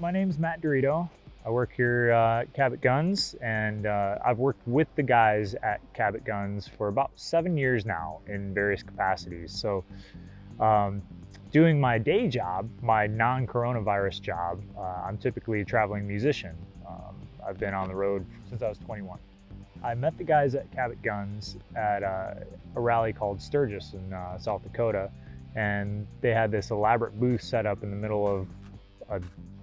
my name's Matt Dirito. I work here at Cabot Guns, and I've worked with the guys at Cabot Guns for about 7 years now in various capacities. So doing my day job, my non-coronavirus job, I'm typically a traveling musician. I've been on the road since I was 21. I met the guys at Cabot Guns at a rally called Sturgis in South Dakota, and they had this elaborate booth set up in the middle of a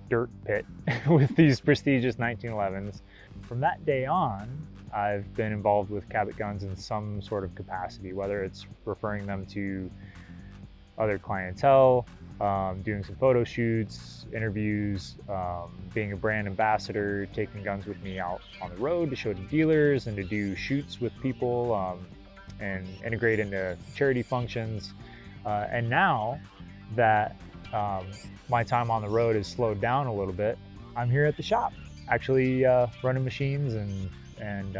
dirt pit with these prestigious 1911s. From that day on, I've been involved with Cabot Guns in some sort of capacity, whether it's referring them to other clientele, doing some photo shoots, interviews, being a brand ambassador, taking guns with me out on the road to show to dealers and to do shoots with people and integrate into charity functions. And now that my time on the road has slowed down a little bit, I'm here at the shop, actually running machines and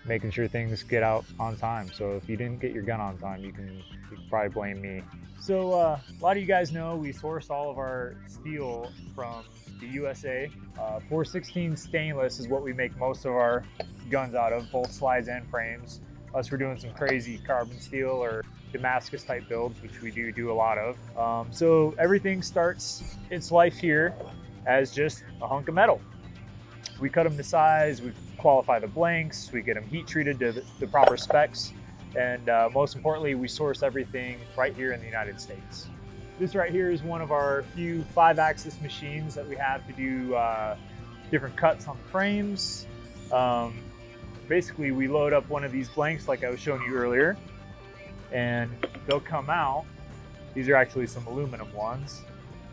making sure things get out on time. So if you didn't get your gun on time, you can probably blame me. So a lot of you guys know we source all of our steel from the USA. 416 stainless is what we make most of our guns out of, both slides and frames. Unless we're doing some crazy carbon steel or Damascus type builds, which we do a lot of. So everything starts its life here as just a hunk of metal. We cut them to size, we qualify the blanks, we get them heat treated to the proper specs, and most importantly, we source everything right here in the United States. This right here is one of our few 5-axis machines that we have to do different cuts on the frames. Basically, we load up one of these blanks like I was showing you earlier, and they'll come out. These are actually some aluminum ones.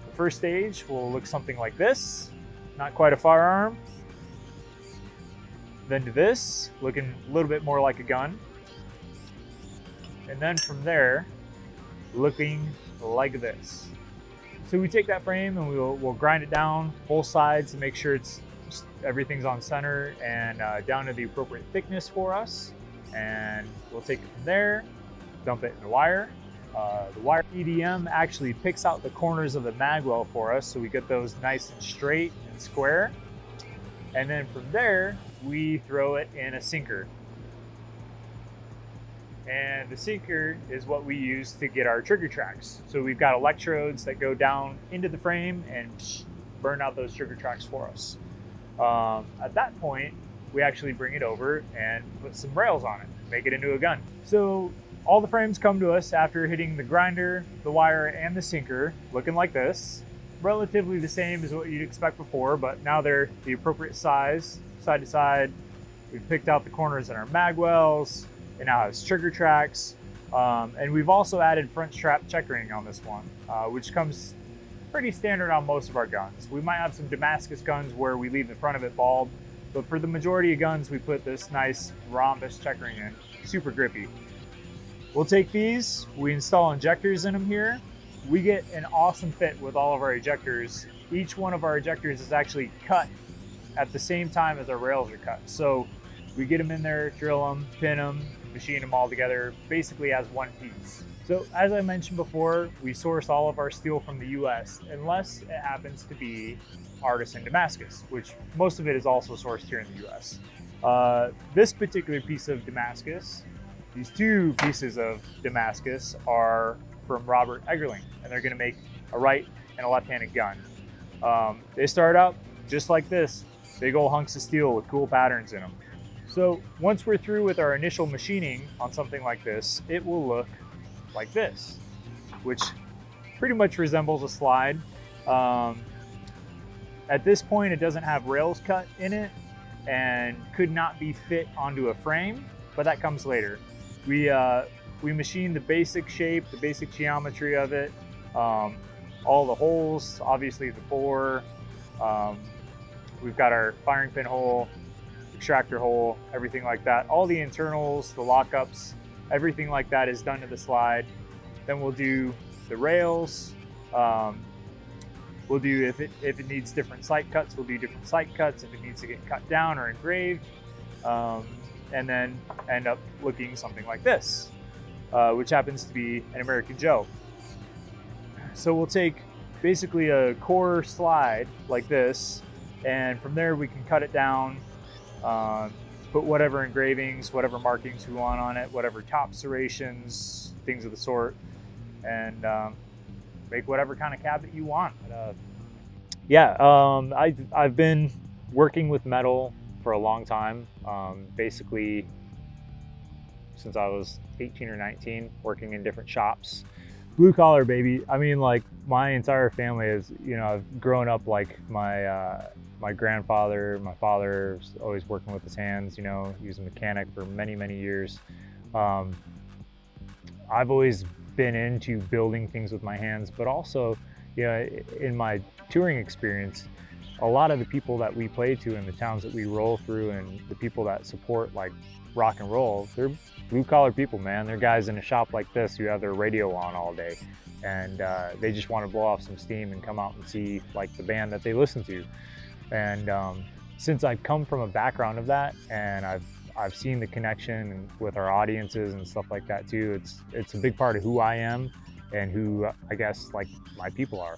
The first stage will look something like this, not quite a firearm. Then to this, looking a little bit more like a gun. And then from there, looking like this. So we take that frame and we'll grind it down both sides to make sure everything's on center and down to the appropriate thickness for us. And we'll take it from there, dump it in the wire. The wire EDM actually picks out the corners of the magwell for us, so we get those nice and straight and square. And then from there, we throw it in a sinker. And the sinker is what we use to get our trigger tracks. So we've got electrodes that go down into the frame and burn out those trigger tracks for us. At that point, we actually bring it over and put some rails on it, make it into a gun. So all the frames come to us after hitting the grinder, the wire, and the sinker, looking like this. Relatively the same as what you'd expect before, but now they're the appropriate size, side to side. We've picked out the corners in our magwells. It now has trigger tracks. And we've also added front strap checkering on this one, which comes pretty standard on most of our guns. We might have some Damascus guns where we leave the front of it bald, but for the majority of guns, we put this nice rhombus checkering in, super grippy. We'll take these, we install injectors in them here. We get an awesome fit with all of our ejectors. Each one of our ejectors is actually cut at the same time as our rails are cut. So we get them in there, drill them, pin them, machine them all together, basically as one piece. So as I mentioned before, we source all of our steel from the US, unless it happens to be artisan Damascus, which most of it is also sourced here in the US. This particular piece of Damascus, these two pieces of Damascus are from Robert Eggerling, and they're gonna make a right and a left-handed gun. They start out just like this, big old hunks of steel with cool patterns in them. So once we're through with our initial machining on something like this, it will look like this, which pretty much resembles a slide. At this point, it doesn't have rails cut in it and could not be fit onto a frame, but that comes later. We machine the basic shape, the basic geometry of it, all the holes, obviously the bore. We've got our firing pin hole, extractor hole, everything like that. All the internals, the lockups, everything like that is done to the slide. Then we'll do the rails. We'll do, if it needs different sight cuts, we'll do different sight cuts if it needs to get cut down or engraved. And then end up looking something like this, which happens to be an American Joe. So we'll take basically a core slide like this, and from there we can cut it down, put whatever engravings, whatever markings we want on it, whatever top serrations, things of the sort, and make whatever kind of cabinet you want. I've been working with metal for a long time, basically since I was 18 or 19, working in different shops. Blue collar, baby. I mean, like, my entire family is, you know, I've grown up like my grandfather, my father was always working with his hands, you know, he was a mechanic for many, many years. I've always been into building things with my hands, but also, you know, in my touring experience, a lot of the people that we play to in the towns that we roll through and the people that support like rock and roll, they're blue collar people, man. They're guys in a shop like this who have their radio on all day, and they just want to blow off some steam and come out and see like the band that they listen to. And since I've come from a background of that, and I've seen the connection with our audiences and stuff like that too, it's a big part of who I am and who I guess like my people are.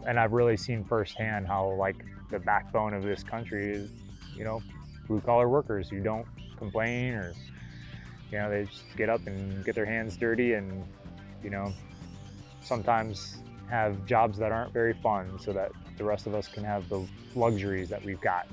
And I've really seen firsthand how like the backbone of this country is, you know, blue collar workers who don't complain, or, you know, they just get up and get their hands dirty and, you know, sometimes have jobs that aren't very fun so that the rest of us can have the luxuries that we've got.